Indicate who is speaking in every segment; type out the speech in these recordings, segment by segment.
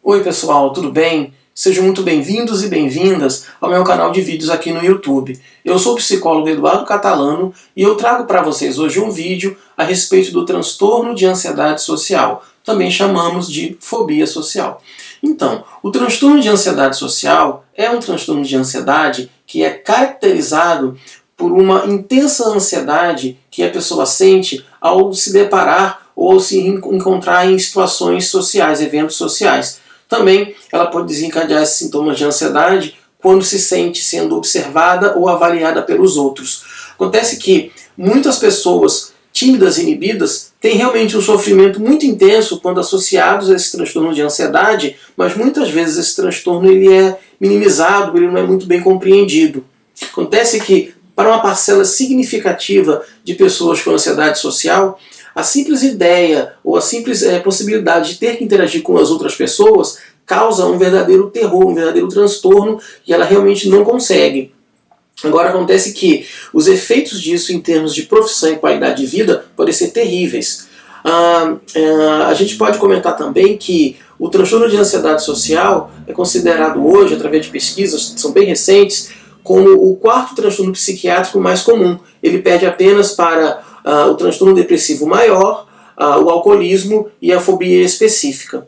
Speaker 1: Oi pessoal, tudo bem? Sejam muito bem-vindos e bem-vindas ao meu canal de vídeos aqui no YouTube. Eu sou o psicólogo Eduardo Catalano e eu trago para vocês hoje um vídeo a respeito do transtorno de ansiedade social, também chamamos de fobia social. Então, o transtorno de ansiedade social é um transtorno de ansiedade que é caracterizado por uma intensa ansiedade que a pessoa sente ao se deparar ou se encontrar em situações sociais, eventos sociais. Também ela pode desencadear esses sintomas de ansiedade quando se sente sendo observada ou avaliada pelos outros. Acontece que muitas pessoas tímidas e inibidas têm realmente um sofrimento muito intenso quando associados a esse transtorno de ansiedade, mas muitas vezes esse transtorno ele é minimizado, ele não é muito bem compreendido. Acontece que para uma parcela significativa de pessoas com ansiedade social, a simples ideia ou a simples possibilidade de ter que interagir com as outras pessoas causa um verdadeiro terror, um verdadeiro transtorno e ela realmente não consegue. Agora acontece que os efeitos disso em termos de profissão e qualidade de vida podem ser terríveis. A gente pode comentar também que o transtorno de ansiedade social é considerado hoje, através de pesquisas que são bem recentes, como o quarto transtorno psiquiátrico mais comum. Ele perde apenas para o transtorno depressivo maior, o alcoolismo e a fobia específica.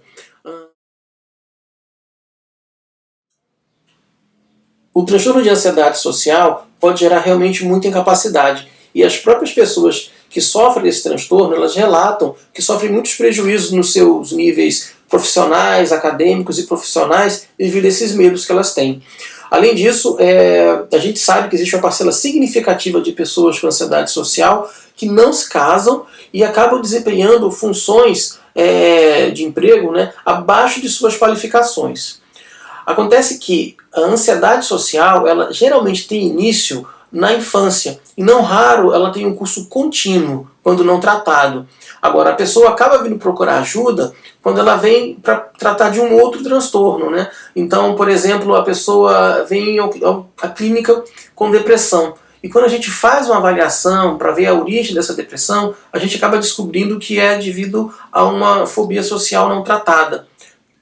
Speaker 1: O transtorno de ansiedade social pode gerar realmente muita incapacidade. E as próprias pessoas que sofrem desse transtorno, elas relatam que sofrem muitos prejuízos nos seus níveis profissionais, acadêmicos e profissionais devido a esses medos que elas têm. Além disso, a gente sabe que existe uma parcela significativa de pessoas com ansiedade social que não se casam e acabam desempenhando funções de emprego, abaixo de suas qualificações. Acontece que a ansiedade social, ela geralmente tem início na infância, e não raro ela tem um curso contínuo, quando não tratado. Agora, a pessoa acaba vindo procurar ajuda quando ela vem para tratar de um outro transtorno, Então, por exemplo, a pessoa vem à clínica com depressão. E quando a gente faz uma avaliação para ver a origem dessa depressão, a gente acaba descobrindo que é devido a uma fobia social não tratada.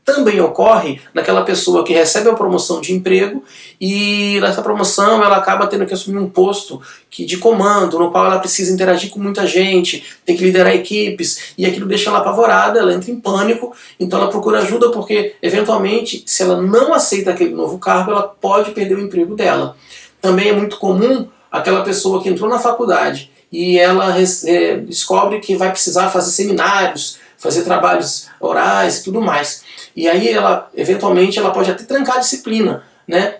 Speaker 1: Também ocorre naquela pessoa que recebe a promoção de emprego e nessa promoção ela acaba tendo que assumir um posto de comando, no qual ela precisa interagir com muita gente, tem que liderar equipes, e aquilo deixa ela apavorada, ela entra em pânico, então ela procura ajuda porque, eventualmente, se ela não aceita aquele novo cargo, ela pode perder o emprego dela. Também é muito comum aquela pessoa que entrou na faculdade e ela descobre que vai precisar fazer seminários, fazer trabalhos orais e tudo mais. E aí, eventualmente, ela pode até trancar a disciplina,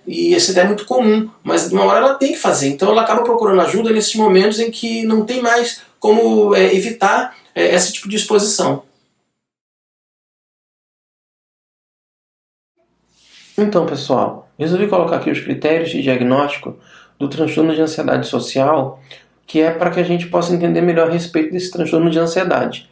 Speaker 1: E isso é muito comum, mas de uma hora ela tem que fazer. Então ela acaba procurando ajuda nesses momentos em que não tem mais como evitar esse tipo de exposição. Então, pessoal, resolvi colocar aqui os critérios de diagnóstico do transtorno de ansiedade social, que é para que a gente possa entender melhor a respeito desse transtorno de ansiedade.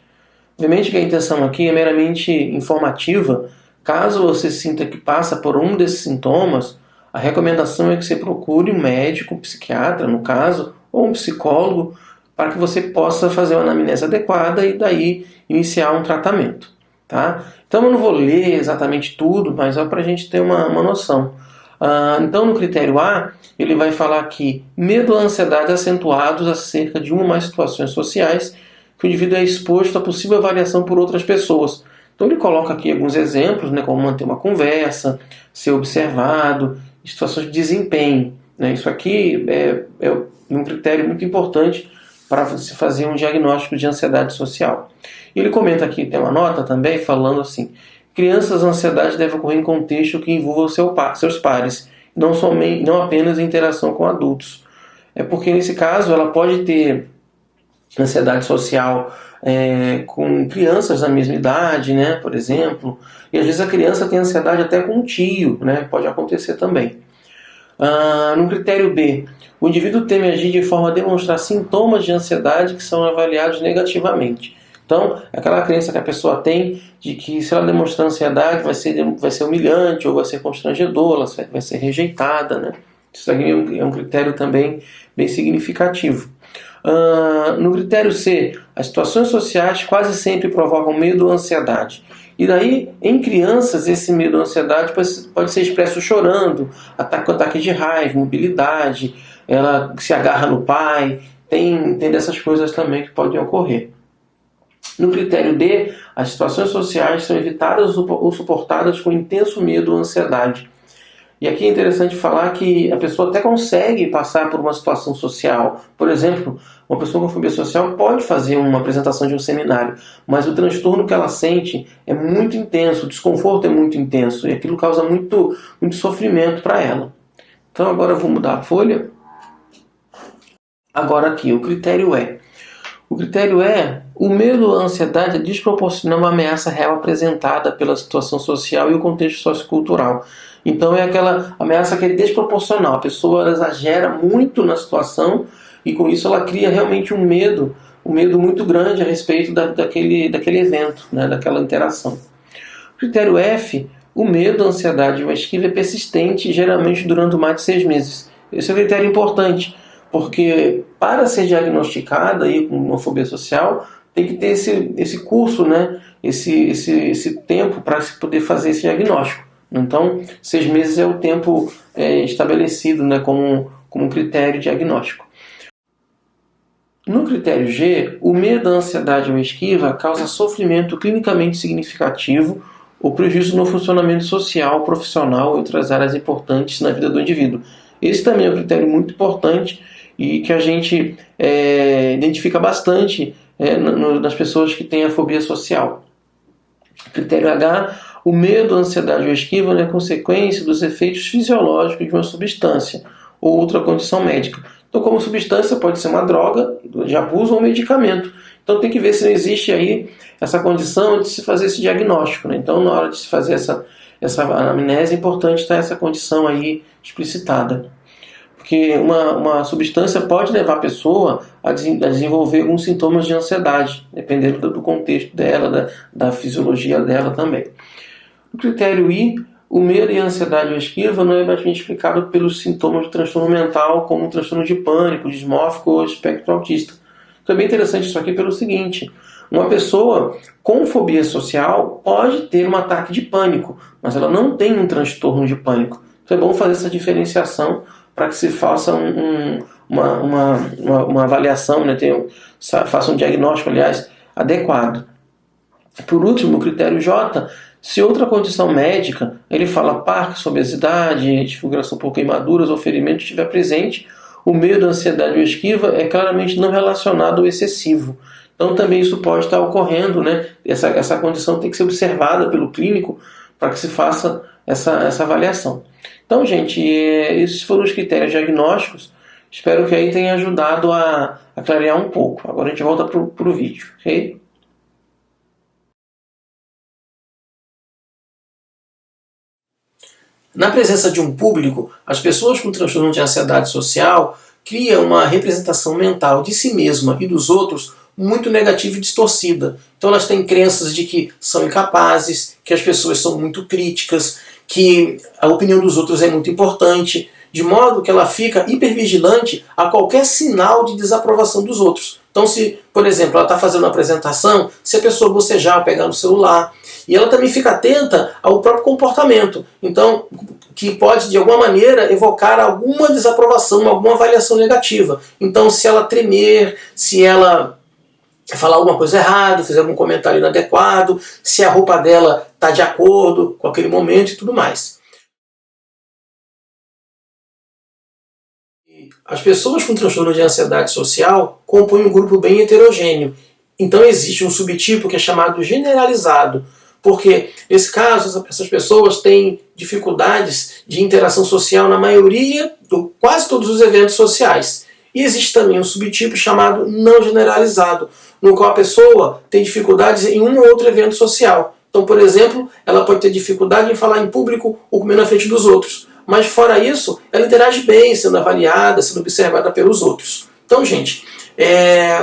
Speaker 1: Obviamente que a intenção aqui é meramente informativa. Caso você sinta que passa por um desses sintomas, a recomendação é que você procure um médico, um psiquiatra, no caso, ou um psicólogo, para que você possa fazer uma anamnese adequada e daí iniciar um tratamento. Tá? Então eu não vou ler exatamente tudo, mas é para a gente ter uma noção. Então no critério A, ele vai falar aqui medo ou ansiedade acentuados acerca de uma ou mais situações sociais que o indivíduo é exposto a possível avaliação por outras pessoas. Então ele coloca aqui alguns exemplos, como manter uma conversa, ser observado, situações de desempenho. Isso aqui é um critério muito importante para se fazer um diagnóstico de ansiedade social. E ele comenta aqui, tem uma nota também, falando assim, crianças, a ansiedade deve ocorrer em contexto que envolva seus pares, não apenas em interação com adultos. É porque nesse caso ela pode ter ansiedade social com crianças da mesma idade, por exemplo, e às vezes a criança tem ansiedade até com um tio, pode acontecer também. No critério B, o indivíduo teme agir de forma a demonstrar sintomas de ansiedade que são avaliados negativamente. Então, aquela crença que a pessoa tem de que se ela demonstrar ansiedade vai ser humilhante ou vai ser constrangedor, ela vai ser rejeitada, Isso aqui é um critério também bem significativo. No critério C, as situações sociais quase sempre provocam medo ou ansiedade. E daí, em crianças, esse medo ou ansiedade pode ser expresso chorando, ataque de raiva, mobilidade, ela se agarra no pai, tem dessas coisas também que podem ocorrer. No critério D, as situações sociais são evitadas ou suportadas com intenso medo ou ansiedade. E aqui é interessante falar que a pessoa até consegue passar por uma situação social. Por exemplo, uma pessoa com fobia social pode fazer uma apresentação de um seminário, mas o transtorno que ela sente é muito intenso, o desconforto é muito intenso, e aquilo causa muito sofrimento para ela. Então agora eu vou mudar a folha. Agora aqui, o critério E. O critério é: o medo ou a ansiedade é desproporcional à ameaça real apresentada pela situação social e o contexto sociocultural. Então é aquela ameaça que é desproporcional. A pessoa exagera muito na situação e com isso ela cria realmente um medo muito grande a respeito daquele evento, né, daquela interação. O critério F: o medo, a ansiedade e a esquiva é persistente e geralmente durando mais de 6 meses. Esse é um critério importante, porque para ser diagnosticada aí com uma fobia social, tem que ter esse curso, né? esse tempo para se poder fazer esse diagnóstico. Então, 6 meses é o tempo estabelecido, né, como critério diagnóstico. No critério G, o medo, a ansiedade ou a esquiva causa sofrimento clinicamente significativo ou prejuízo no funcionamento social, profissional e outras áreas importantes na vida do indivíduo. Esse também é um critério muito importante e que a gente identifica bastante nas pessoas que têm a fobia social. Critério H: o medo, a ansiedade ou a esquiva é consequência dos efeitos fisiológicos de uma substância ou outra condição médica. Então, como substância, pode ser uma droga de abuso ou um medicamento. Então, tem que ver se não existe aí essa condição de se fazer esse diagnóstico, né? Então, na hora de se fazer essa anamnese, é importante estar essa condição aí explicitada. Porque uma substância pode levar a pessoa a desenvolver alguns sintomas de ansiedade, dependendo do contexto dela, da fisiologia dela também. No critério I, o medo e a ansiedade ou a esquiva não é mais bem explicado pelos sintomas de transtorno mental, como o transtorno de pânico, dismórfico ou espectro autista. Então é bem interessante isso aqui pelo seguinte: uma pessoa com fobia social pode ter um ataque de pânico, mas ela não tem um transtorno de pânico. Então é bom fazer essa diferenciação para que se faça uma avaliação, né, faça um diagnóstico, aliás, adequado. Por último, o critério J: se outra condição médica, ele fala Parkinson, obesidade, desfiguração por queimaduras ou ferimento estiver presente, o medo, a ansiedade ou esquiva é claramente não relacionado ao excessivo. Então também isso pode estar ocorrendo, né? Essa condição tem que ser observada pelo clínico para que se faça essa avaliação. Então, gente, esses foram os critérios diagnósticos. Espero que aí tenha ajudado a clarear um pouco. Agora a gente volta para o vídeo, ok? Na presença de um público, as pessoas com transtorno de ansiedade social criam uma representação mental de si mesma e dos outros muito negativa e distorcida. Então elas têm crenças de que são incapazes, que as pessoas são muito críticas, que a opinião dos outros é muito importante, de modo que ela fica hipervigilante a qualquer sinal de desaprovação dos outros. Então, se, por exemplo, ela está fazendo uma apresentação, se a pessoa bocejar ou pegar no celular, e ela também fica atenta ao próprio comportamento, então, que pode, de alguma maneira, evocar alguma desaprovação, alguma avaliação negativa. Então, se ela tremer, se ela falar alguma coisa errada, fizer algum comentário inadequado, se a roupa dela está de acordo com aquele momento e tudo mais. As pessoas com transtorno de ansiedade social compõem um grupo bem heterogêneo. Então existe um subtipo que é chamado generalizado, porque nesse caso essas pessoas têm dificuldades de interação social na maioria, quase todos os eventos sociais. E existe também um subtipo chamado não generalizado, no qual a pessoa tem dificuldades em um ou outro evento social. Então, por exemplo, ela pode ter dificuldade em falar em público ou comer na frente dos outros. Mas fora isso, ela interage bem, sendo avaliada, sendo observada pelos outros. Então, gente,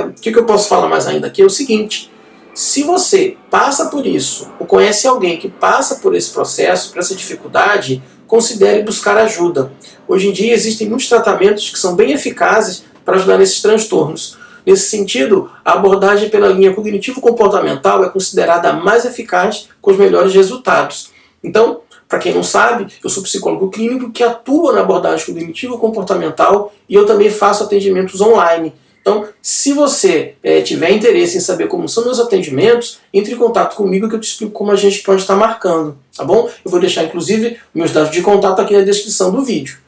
Speaker 1: o que eu posso falar mais ainda aqui é o seguinte: se você passa por isso, ou conhece alguém que passa por esse processo, por essa dificuldade, considere buscar ajuda. Hoje em dia existem muitos tratamentos que são bem eficazes para ajudar nesses transtornos. Nesse sentido, a abordagem pela linha cognitivo-comportamental é considerada a mais eficaz com os melhores resultados. Então, para quem não sabe, eu sou psicólogo clínico que atua na abordagem cognitivo-comportamental e eu também faço atendimentos online. Então, se você tiver interesse em saber como são meus atendimentos, entre em contato comigo que eu te explico como a gente pode estar marcando, tá bom? Eu vou deixar, inclusive, meus dados de contato aqui na descrição do vídeo.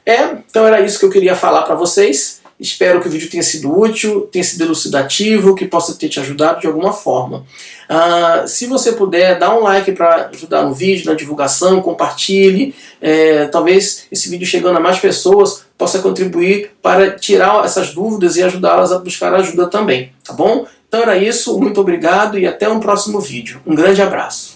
Speaker 1: Então era isso que eu queria falar para vocês. Espero que o vídeo tenha sido útil, tenha sido elucidativo, que possa ter te ajudado de alguma forma. Se você puder, dá um like para ajudar no vídeo, na divulgação, compartilhe. Talvez esse vídeo chegando a mais pessoas possa contribuir para tirar essas dúvidas e ajudá-las a buscar ajuda também, tá bom? Então era isso, muito obrigado e até um próximo vídeo. Um grande abraço.